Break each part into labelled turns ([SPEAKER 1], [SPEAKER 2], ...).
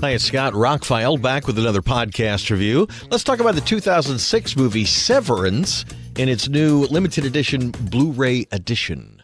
[SPEAKER 1] Hi, it's Scott ROCKFILE back with another podcast review. Let's talk about the 2006 movie Severance in its new limited edition Blu-ray edition.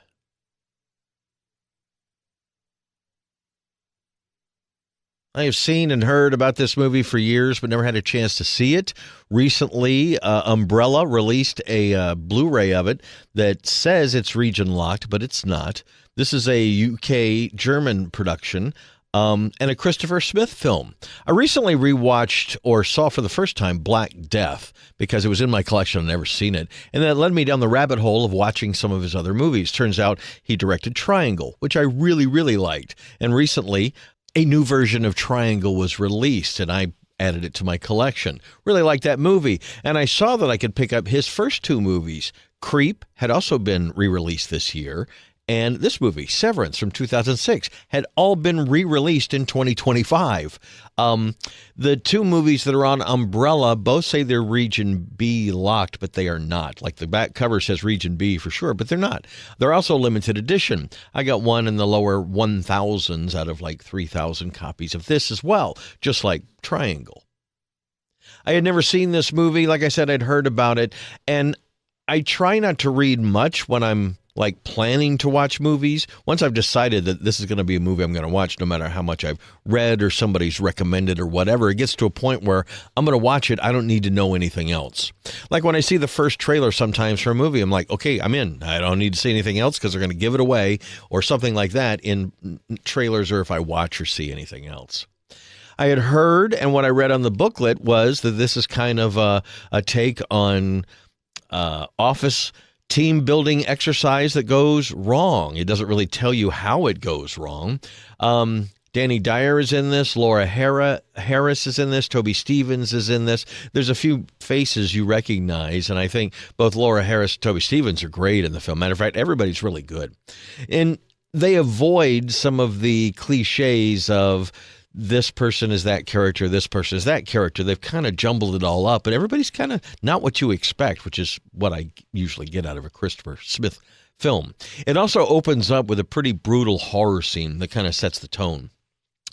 [SPEAKER 1] I have seen and heard about this movie for years, but never had a chance to see it. Recently, Umbrella released a Blu-ray of it that says it's region locked, but it's not. This is a UK-German production. And a Christopher Smith film. I recently rewatched or saw for the first time Black Death because it was in my collection. I'd never seen it. And that led me down the rabbit hole of watching some of his other movies. Turns out he directed Triangle, which I really, really liked. And recently, a new version of Triangle was released, and I added it to my collection. Really liked that movie. And I saw that I could pick up his first two movies. Creep had also been re-released this year. And this movie, Severance from 2006, had all been re-released in 2025. The two movies that are on Umbrella both say they're Region B locked, but they are not. Like the back cover says Region B for sure, but they're not. They're also limited edition. I got one in the lower 1,000s out of like 3,000 copies of this as well, just like Triangle. I had never seen this movie. Like I said, I'd heard about it, and I try not to read much when I'm like planning to watch movies. Once I've decided that this is going to be a movie I'm going to watch, no matter how much I've read or somebody's recommended or whatever, it gets to a point where I'm going to watch it. I don't need to know anything else. Like when I see the first trailer sometimes for a movie, I'm like, okay, I'm in. I don't need to see anything else because they're going to give it away or something like that in trailers or if I watch or see anything else. I had heard, and what I read on the booklet was that this is kind of a take on Office team building exercise that goes wrong. It doesn't really tell you how it goes wrong. Danny Dyer is in this. Laura Harris is in this. Toby Stephens is in this. There's a few faces you recognize, and I think both Laura Harris and Toby Stephens are great in the film. Matter of fact, everybody's really good. And they avoid some of the cliches of this person is that character, this person is that character. They've kind of jumbled it all up, and everybody's kind of not what you expect, which is what I usually get out of a Christopher Smith film. It also opens up with a pretty brutal horror scene that kind of sets the tone.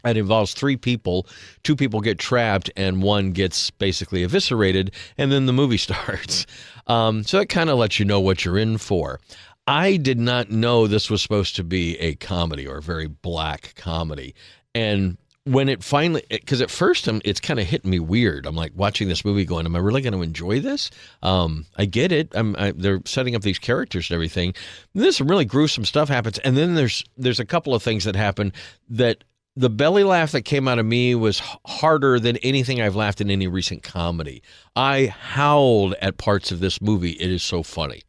[SPEAKER 1] It involves three people. Two people get trapped, and one gets basically eviscerated, and then the movie starts. So it kind of lets you know what you're in for. I did not know this was supposed to be a comedy or a very black comedy. And when it finally, because at first it's kind of hitting me weird. I'm like watching this movie going, am I really going to enjoy this? I get it. They're setting up these characters and everything. And then some really gruesome stuff happens. And then there's a couple of things that happen that the belly laugh that came out of me was harder than anything I've laughed in any recent comedy. I howled at parts of this movie. It is so funny.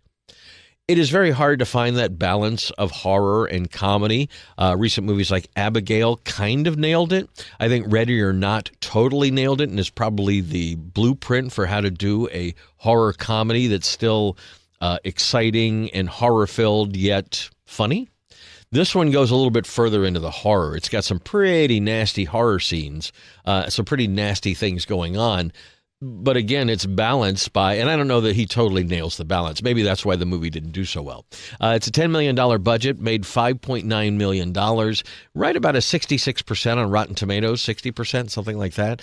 [SPEAKER 1] It is very hard to find that balance of horror and comedy. Recent movies like Abigail kind of nailed it. I think Ready or Not totally nailed it and is probably the blueprint for how to do a horror comedy that's still exciting and horror-filled yet funny. This one goes a little bit further into the horror. It's got some pretty nasty horror scenes, some pretty nasty things going on. But again, it's balanced by, and I don't know that he totally nails the balance. Maybe that's why the movie didn't do so well. It's a $10 million budget, made $5.9 million, right about a 66% on Rotten Tomatoes, 60%, something like that.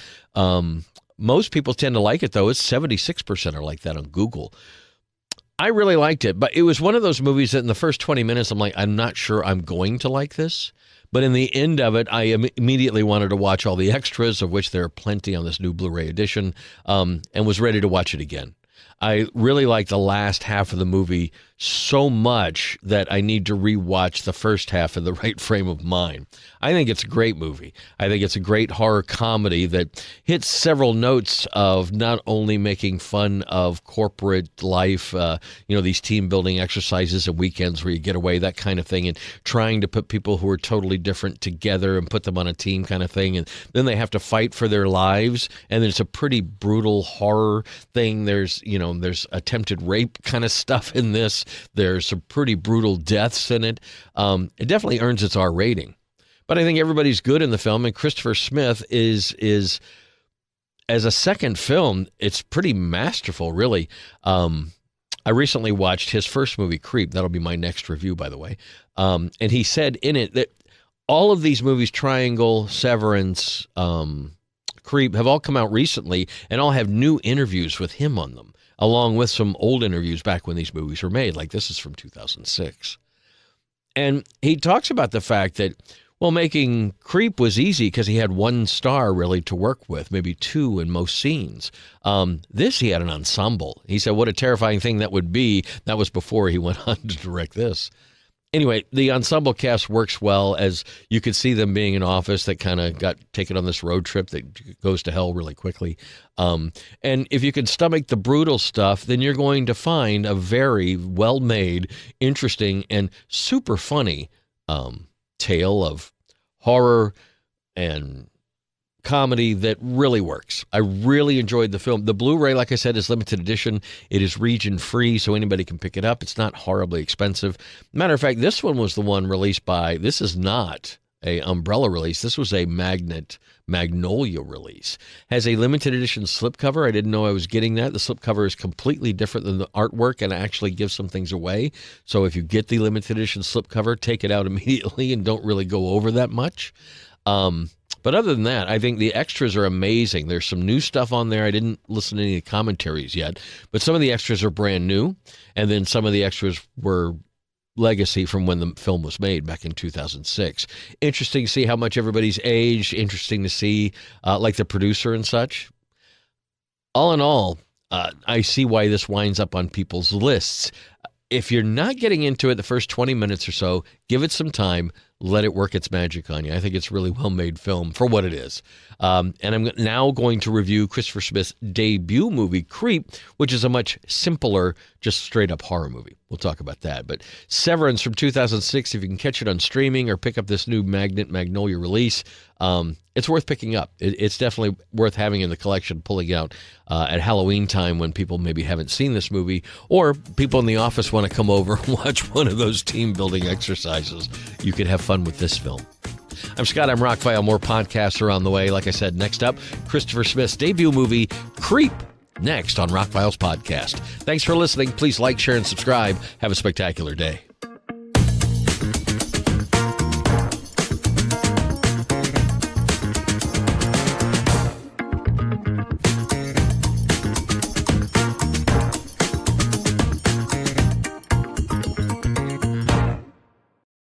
[SPEAKER 1] Most people tend to like it, though. It's 76% are like that on Google. I really liked it, but it was one of those movies that in the first 20 minutes, I'm like, I'm not sure I'm going to like this. But in the end of it, I immediately wanted to watch all the extras, of which there are plenty on this new Blu-ray edition, and was ready to watch it again. I really like the last half of the movie so much that I need to rewatch the first half in the right frame of mind. I think it's a great movie. I think it's a great horror comedy that hits several notes of not only making fun of corporate life, these team building exercises and weekends where you get away, that kind of thing, and trying to put people who are totally different together and put them on a team kind of thing. And then they have to fight for their lives. And it's a pretty brutal horror thing. There's attempted rape kind of stuff in this. There's some pretty brutal deaths in it. It definitely earns its R rating. But I think everybody's good in the film, and Christopher Smith is as a second film, it's pretty masterful, really. I recently watched his first movie, Creep. That'll be my next review, by the way. And he said in it that all of these movies, Triangle, Severance, Creep, have all come out recently and all have new interviews with him on them, along with some old interviews back when these movies were made. Like this is from 2006. And he talks about the fact that, well, making Creep was easy because he had one star really to work with, maybe two in most scenes. This, he had an ensemble. He said, what a terrifying thing that would be. That was before he went on to direct this. Anyway, the ensemble cast works well, as you could see them being an office that kind of got taken on this road trip that goes to hell really quickly. And if you can stomach the brutal stuff, then you're going to find a very well-made, interesting, and super funny tale of horror and comedy that really works. I really enjoyed the film. The Blu-ray, like I said, is limited edition. It is region free, so anybody can pick it up. It's not horribly expensive. Matter of fact, this one was the one released by, this is not a Umbrella release. This was a Magnolia release. Has a limited edition slipcover. I didn't know I was getting that. The slipcover is completely different than the artwork and actually gives some things away. So if you get the limited edition slipcover, take it out immediately and don't really go over that much. But other than that, I think the extras are amazing. There's some new stuff on there. I didn't listen to any commentaries yet, but some of the extras are brand new, and then some of the extras were legacy from when the film was made back in 2006. Interesting to see how much everybody's aged. Interesting to see, like the producer and such. All in all, I see why this winds up on people's lists. If you're not getting into it the first 20 minutes or so, give it some time. Let it work its magic on you. I think it's a really well-made film for what it is. And I'm now going to review Christopher Smith's debut movie, Creep, which is a much simpler, just straight-up horror movie. We'll talk about that. But Severance from 2006, if you can catch it on streaming or pick up this new Magnolia release, it's worth picking up. It's definitely worth having in the collection, pulling out at Halloween time when people maybe haven't seen this movie, or people in the office want to come over and watch one of those team-building exercises. You could have fun with this film. I'm Scott. I'm ROCKFILE. More podcasts are on the way. Like I said, next up, Christopher Smith's debut movie, Creep, next on ROCKFILE's podcast. Thanks for listening. Please like, share, and subscribe. Have a spectacular day.